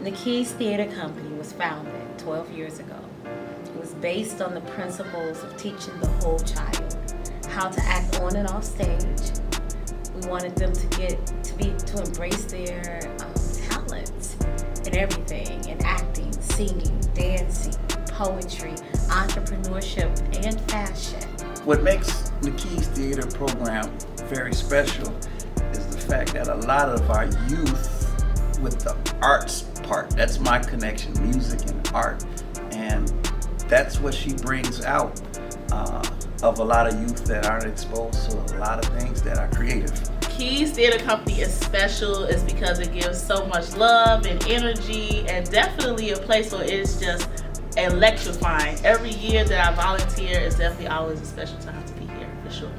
Neke's Theater Company was founded 12 years ago. It was based on the principles of teaching the whole child how to act on and off stage. We wanted them to embrace their talents in everything, in acting, singing, dancing, poetry, entrepreneurship, and fashion. What makes Neke's theater program very special is the fact that a lot of our youth with the arts part, that's my connection, music and art, and that's what she brings out of a lot of youth that aren't exposed to a lot of things that are creative. Neke's Theater Company is special is because it gives so much love and energy, and definitely a place where it's just electrifying. Every year that I volunteer is definitely always a special time to be here, for sure.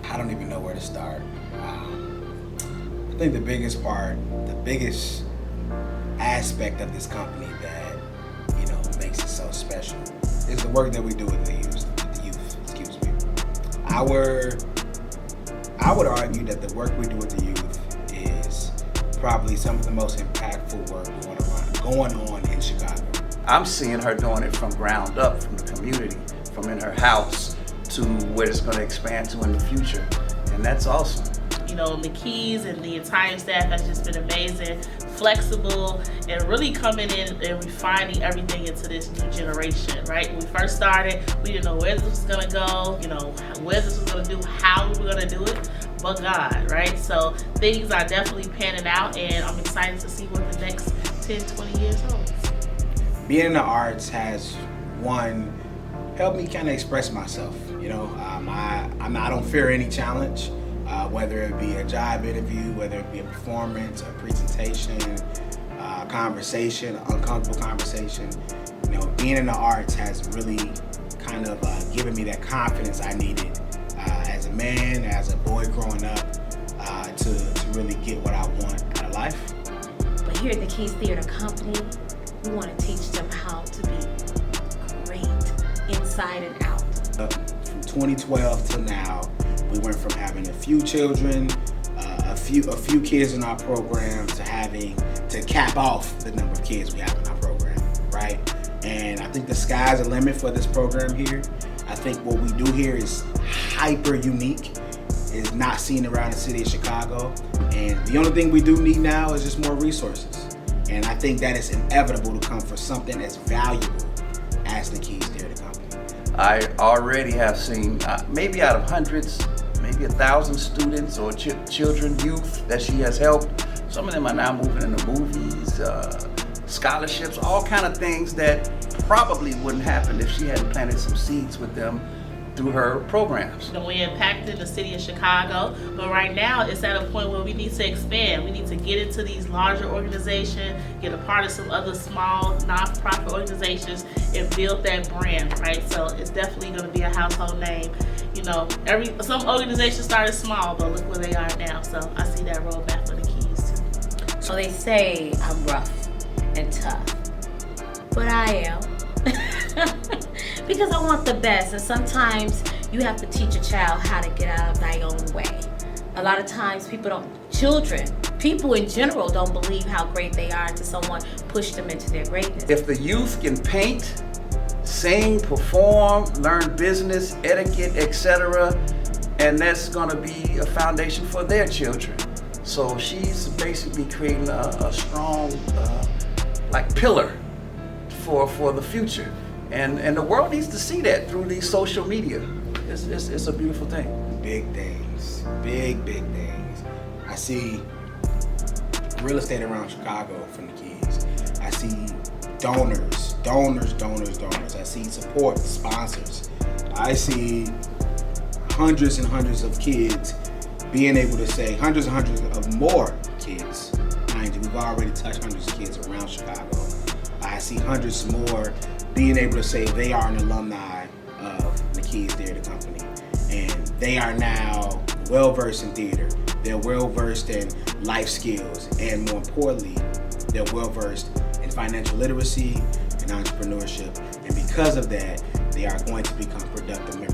I don't even know where to start. I think the biggest aspect of this company that makes it so special is the work that we do with the youth. I would argue that the work we do with the youth is probably some of the most impactful work going on in Chicago. I'm seeing her doing it from ground up, from the community, from in her house to where it's going to expand to in the future, and that's awesome. Neke's and the entire staff has just been amazing, flexible, and really coming in and refining everything into this new generation, right? When we first started, we didn't know where this was gonna go, where this was gonna do, how we were gonna do it, but God, right? So things are definitely panning out, and I'm excited to see what the next 10, 20 years holds. Being in the arts has, helped me kind of express myself. I don't fear any challenge. Whether it be a job interview, whether it be a performance, a presentation, conversation, uncomfortable conversation. Being in the arts has really kind of given me that confidence I needed as a man, as a boy growing up, to really get what I want out of life. But here at Neke's Theater Company, we want to teach them how to be great inside and out. From 2012 till now, we went from having a few children, a few kids in our program, to cap off the number of kids we have in our program, right? And I think the sky's the limit for this program here. I think what we do here is hyper unique, is not seen around the city of Chicago. And the only thing we do need now is just more resources. And I think that is inevitable to come for something as valuable as Neke's Theater Company. I already have seen, maybe out of hundreds, maybe 1,000 students or children, youth that she has helped. Some of them are now moving into movies, scholarships, all kind of things that probably wouldn't happen if she hadn't planted some seeds with them through her programs. We impacted the city of Chicago, but right now it's at a point where we need to expand. We need to get into these larger organizations, get a part of some other small nonprofit organizations, and build that brand, right? So it's definitely going to be a household name. Some organizations started small, but look where they are now. So I see that roadmap for the keys too. So they say I'm rough and tough, but I am. Because I want the best, and sometimes you have to teach a child how to get out of thy own way. A lot of times people in general don't believe how great they are until someone pushed them into their greatness. If the youth can paint, sing, perform, learn business, etiquette, etc., and that's gonna be a foundation for their children. So she's basically creating a strong pillar for the future. And the world needs to see that through these social media. It's a beautiful thing. Big things, big things. I see real estate around Chicago from the kids. I see donors. I see support, sponsors. I see hundreds and hundreds of kids being able to say, hundreds and hundreds of more kids. Mind you, we've already touched hundreds of kids around Chicago. I see hundreds more being able to say they are an alumni of Neke's Theater Company, and they are now well-versed in theater. They're well-versed in life skills, and more importantly, they're well-versed in financial literacy and entrepreneurship. And because of that, they are going to become productive members